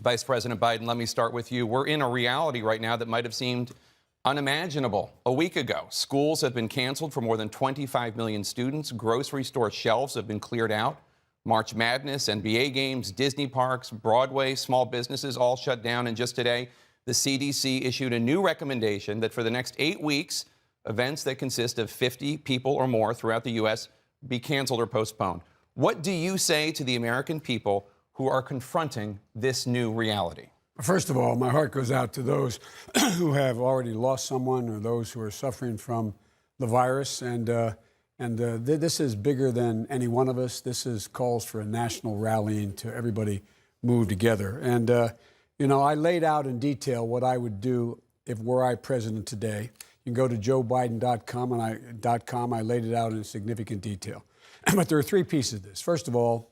Vice President Biden, let me start with you. We're in a reality right now that might have seemed unimaginable a week ago. Schools have been canceled for more than 25 million students. Grocery store shelves have been cleared out. March Madness, NBA games, Disney parks, Broadway, small businesses all shut down. And just today, the CDC issued a new recommendation that for the next 8 weeks, events that consist of 50 people or more throughout the U.S. be canceled or postponed. What do you say to the American people who are confronting this new reality? First of all, my heart goes out to those who have already lost someone or those who are suffering from the virus. This is bigger than any one of us. This calls for a national rallying to everybody move together. I laid out in detail what I would do if were I president today. You can go to joebiden.com, and I laid it out in significant detail. But there are three pieces of this. First of all,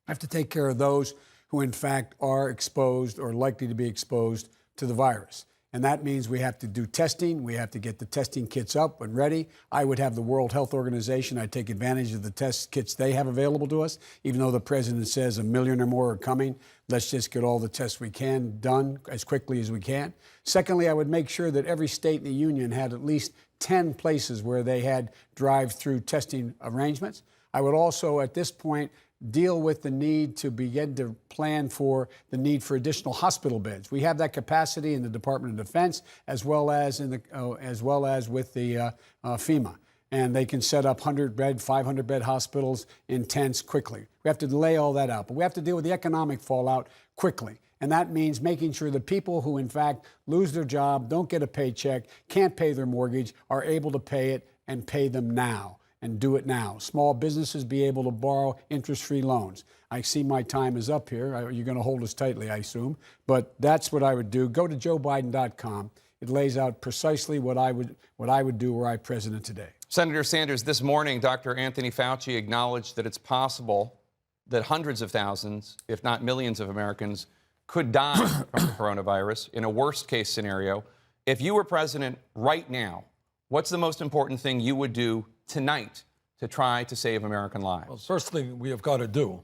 I have to take care of those who, in fact, are exposed or likely to be exposed to the virus. And that means we have to do testing. We have to get the testing kits up and ready. I would have the World Health Organization. I'd take advantage of the test kits they have available to us. Even though the president says 1 million or more are coming, let's just get all the tests we can done as quickly as we can. Secondly, I would make sure that every state in the union had at least 10 places where they had drive-through testing arrangements. I would also, at this point, deal with the need to begin to plan for the need for additional hospital beds. We have that capacity in the Department of Defense as well as with the FEMA, and they can set up 100-bed, 500-bed hospitals in tents quickly. We have to lay all that out, but we have to deal with the economic fallout quickly. And that means making sure the people who, in fact, lose their job, don't get a paycheck, can't pay their mortgage, are able to pay it and pay them now. And do it now. Small businesses be able to borrow interest-free loans. I see my time is up here. You're going to hold us tightly, I assume. But that's what I would do. Go to joebiden.com. It lays out precisely what I would do were I president today. Senator Sanders, this morning, Dr. Anthony Fauci acknowledged that it's possible that hundreds of thousands, if not millions of Americans, could die from the coronavirus in a worst-case scenario. If you were president right now, what's the most important thing you would do tonight to try to save American lives? Well, first thing we have got to do,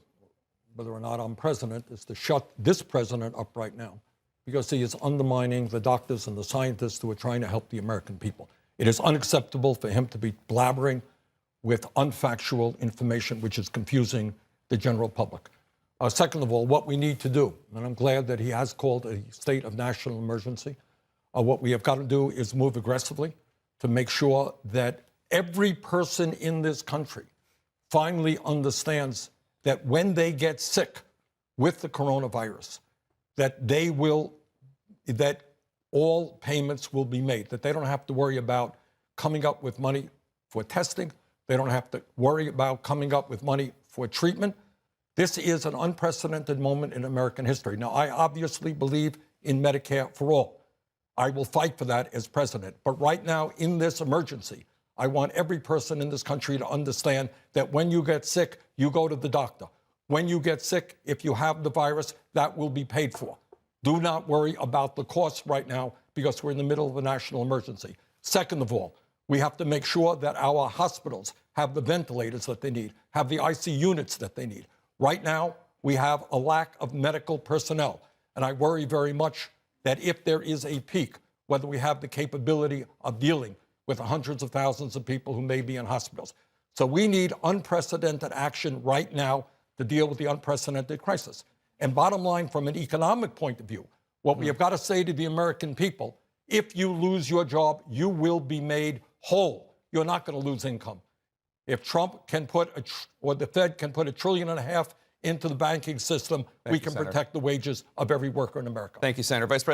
whether or not I'm president, is to shut this president up right now, because he is undermining the doctors and the scientists who are trying to help the American people. It is unacceptable for him to be blabbering with unfactual information, which is confusing the general public. Second of all, what we need to do, and I'm glad that he has called a state of national emergency, what we have got to do is move aggressively to make sure that every person in this country finally understands that when they get sick with the coronavirus, that all payments will be made, that they don't have to worry about coming up with money for testing. They don't have to worry about coming up with money for treatment. This is an unprecedented moment in American history. Now, I obviously believe in Medicare for all. I will fight for that as president. But right now, in this emergency, I want every person in this country to understand that when you get sick, you go to the doctor. When you get sick, if you have the virus, that will be paid for. Do not worry about the costs right now because we're in the middle of a national emergency. Second of all, we have to make sure that our hospitals have the ventilators that they need, have the IC units that they need. Right now, we have a lack of medical personnel, and I worry very much that if there is a peak, whether we have the capability of dealing with hundreds of thousands of people who may be in hospitals. So we need unprecedented action right now to deal with the unprecedented crisis. And bottom line, from an economic point of view, what we have got to say to the American people, if you lose your job, you will be made whole. You're not going to lose income. If Trump can or the Fed can put $1.5 trillion into the banking system, we can protect the wages of every worker in America. Thank you, Senator. Vice President